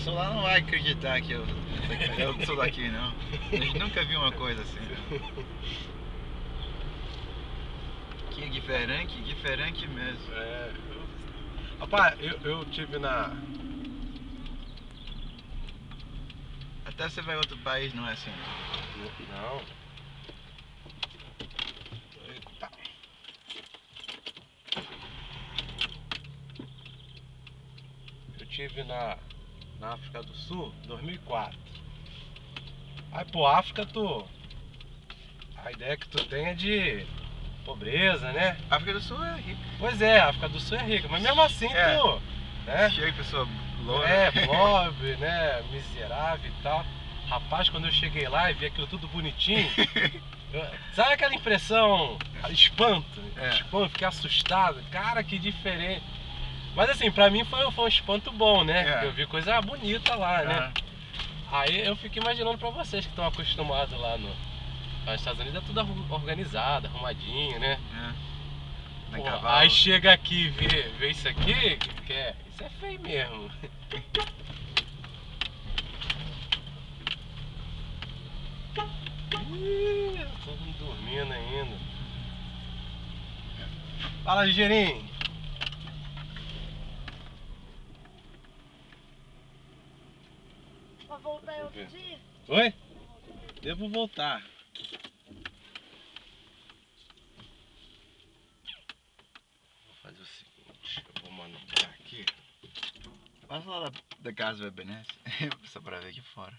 pessoal lá não vai acreditar que eu sou daqui, não. A gente nunca viu uma coisa assim. Que diferente mesmo. É. Rapaz, eu tive na... Até você vai a outro país, não é assim. Não. Eita. Eu tive na África do Sul, 2004. Aí, pô, África, a ideia que tu tem é de pobreza, né? A África do Sul é rica. Pois é, a África do Sul é rica, mas mesmo assim É. tu, né? Cheio de pessoa loura. É, pobre, né? Miserável e tal. Rapaz, quando eu cheguei lá e vi aquilo tudo bonitinho, sabe aquela impressão, espanto? É. Espanto, fiquei assustado. Cara, que diferente. Mas assim, pra mim foi um espanto bom, né? É. Eu vi coisa bonita lá, né? Aham. Aí eu fico imaginando pra vocês que estão acostumados lá nos Estados Unidos, é tudo organizado, arrumadinho, né? É. Tem Pô, cavalo. aí chega aqui e vê isso aqui, isso é feio mesmo. Ih, todo mundo dormindo ainda. Fala, ligeirinho. Pra voltar outro dia? Oi? Devo voltar. Vou fazer o seguinte, eu vou mandar aqui. Passa lá da casa do Ebenezer, só pra ver aqui fora.